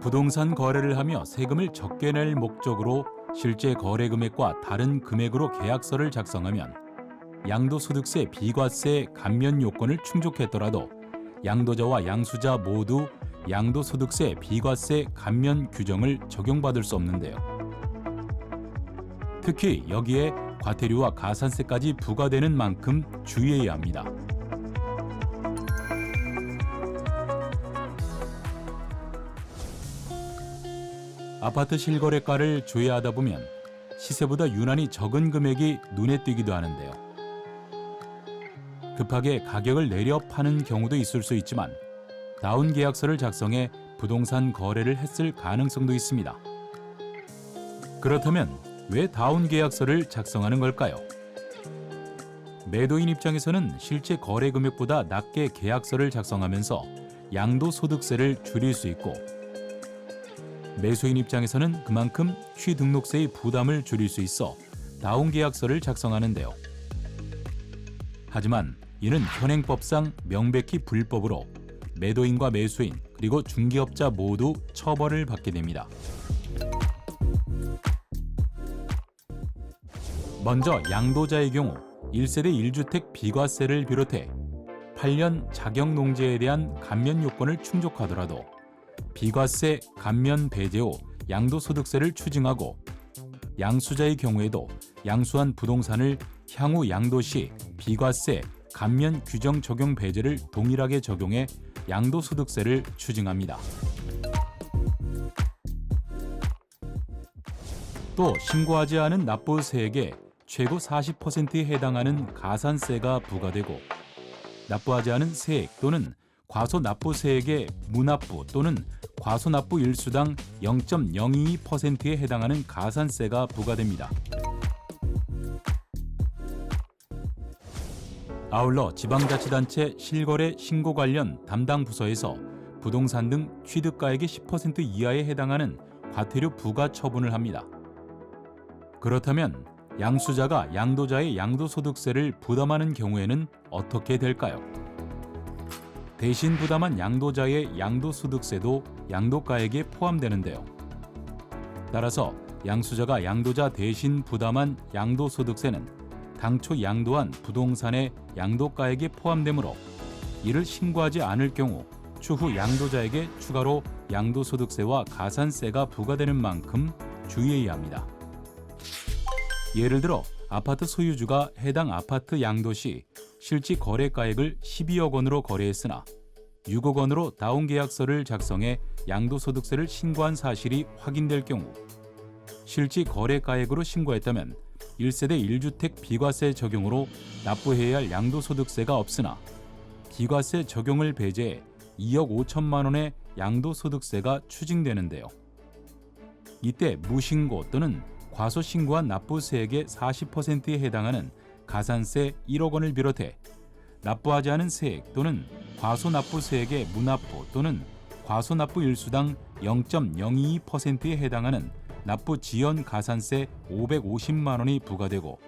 부동산 거래를 하며 세금을 적게 낼 목적으로 실제 거래 금액과 다른 금액으로 계약서를 작성하면 양도소득세 비과세 감면 요건을 충족했더라도 양도자와 양수자 모두 양도소득세 비과세 감면 규정을 적용받을 수 없는데요. 특히 여기에 과태료와 가산세까지 부과되는 만큼 주의해야 합니다. 아파트 실거래가를 조회하다 보면 시세보다 유난히 적은 금액이 눈에 띄기도 하는데요. 급하게 가격을 내려 파는 경우도 있을 수 있지만 다운 계약서를 작성해 부동산 거래를 했을 가능성도 있습니다. 그렇다면 왜 다운 계약서를 작성하는 걸까요? 매도인 입장에서는 실제 거래 금액보다 낮게 계약서를 작성하면서 양도소득세를 줄일 수 있고, 매수인 입장에서는 그만큼 취등록세의 부담을 줄일 수 있어 다운 계약서를 작성하는데요. 하지만 이는 현행법상 명백히 불법으로 매도인과 매수인 그리고 중개업자 모두 처벌을 받게 됩니다. 먼저 양도자의 경우 1세대 1주택 비과세를 비롯해 8년 자격농지에 대한 감면 요건을 충족하더라도 비과세 감면 배제 후 양도소득세를 추징하고, 양수자의 경우에도 양수한 부동산을 향후 양도 시 비과세 감면 규정 적용 배제를 동일하게 적용해 양도소득세를 추징합니다. 또 신고하지 않은 납부세액의 최고 40%에 해당하는 가산세가 부과되고, 납부하지 않은 세액 또는 과소납부세액의 무납부 또는 과소납부 일수당 0.022%에 해당하는 가산세가 부과됩니다. 아울러 지방자치단체 실거래 신고 관련 담당 부서에서 부동산 등 취득가액의 10% 이하에 해당하는 과태료 부과 처분을 합니다. 그렇다면 양수자가 양도자의 양도소득세를 부담하는 경우에는 어떻게 될까요? 대신 부담한 양도자의 양도소득세도 양도가액에 포함되는데요. 따라서 양수자가 양도자 대신 부담한 양도소득세는 당초 양도한 부동산의 양도가액에 포함되므로 이를 신고하지 않을 경우 추후 양도자에게 추가로 양도소득세와 가산세가 부과되는 만큼 주의해야 합니다. 예를 들어 아파트 소유주가 해당 아파트 양도 시 실지 거래가액을 12억 원으로 거래했으나 6억 원으로 다운 계약서를 작성해 양도소득세를 신고한 사실이 확인될 경우, 실지 거래가액으로 신고했다면 1세대 1주택 비과세 적용으로 납부해야 할 양도소득세가 없으나 비과세 적용을 배제해 2억 5천만 원의 양도소득세가 추징되는데요. 이때 무신고 또는 과소신고한 납부세액의 40%에 해당하는 가산세 1억 원을 비롯해 납부하지 않은 세액 또는 과소납부세액의 무납부 또는 과소납부 일수당 0.022%에 해당하는 납부 지연 가산세 550만 원이 부과되고,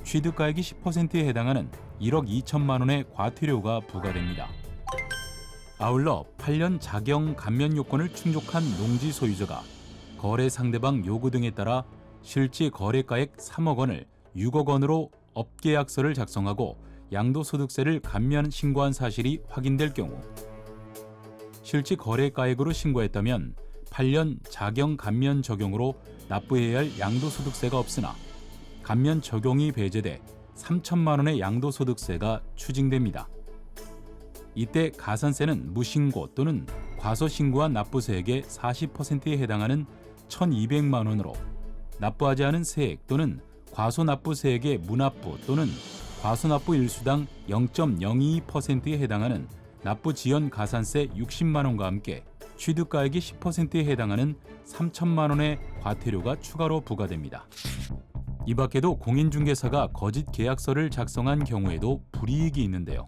취득가액이 10%에 해당하는 1억 2천만 원의 과태료가 부과됩니다. 아울러 8년 자경 감면 요건을 충족한 농지 소유자가 거래 상대방 요구 등에 따라 실지 거래가액 3억 원을 6억 원으로 업계약서를 작성하고 양도소득세를 감면 신고한 사실이 확인될 경우, 실지 거래가액으로 신고했다면 8년 자경 감면 적용으로 납부해야 할 양도소득세가 없으나 감면 적용이 배제돼 3천만 원의 양도소득세가 추징됩니다. 이때 가산세는 무신고 또는 과소신고한 납부세액의 40%에 해당하는 1,200만 원으로, 납부하지 않은 세액 또는 과소납부세액의 무납부 또는 과소납부 일수당 0.022%에 해당하는 납부 지연 가산세 60만 원과 함께 취득가액이 10%에 해당하는 3천만 원의 과태료가 추가로 부과됩니다. 이 밖에도 공인중개사가 거짓 계약서를 작성한 경우에도 불이익이 있는데요.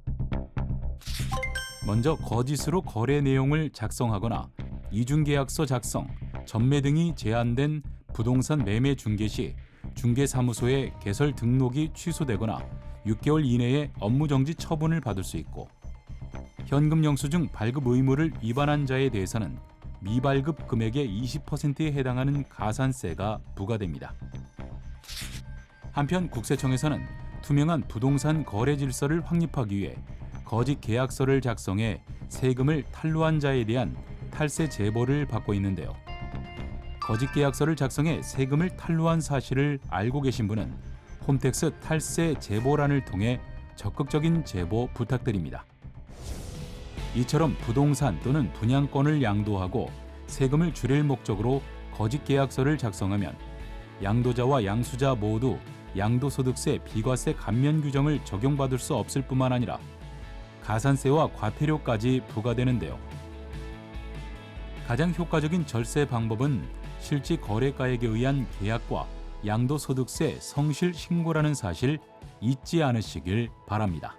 먼저 거짓으로 거래 내용을 작성하거나 이중계약서 작성, 전매 등이 제한된 부동산 매매 중개 시 중개사무소의 개설 등록이 취소되거나 6개월 이내에 업무정지 처분을 받을 수 있고, 현금 영수증 발급 의무를 위반한 자에 대해서는 미발급 금액의 20%에 해당하는 가산세가 부과됩니다. 한편 국세청에서는 투명한 부동산 거래 질서를 확립하기 위해 거짓 계약서를 작성해 세금을 탈루한 자에 대한 탈세 제보를 받고 있는데요. 거짓 계약서를 작성해 세금을 탈루한 사실을 알고 계신 분은 홈택스 탈세 제보란을 통해 적극적인 제보 부탁드립니다. 이처럼 부동산 또는 분양권을 양도하고 세금을 줄일 목적으로 거짓 계약서를 작성하면 양도자와 양수자 모두 양도소득세 비과세 감면 규정을 적용받을 수 없을 뿐만 아니라 가산세와 과태료까지 부과되는데요. 가장 효과적인 절세 방법은 실지 거래가액에 의한 계약과 양도소득세 성실 신고라는 사실 잊지 않으시길 바랍니다.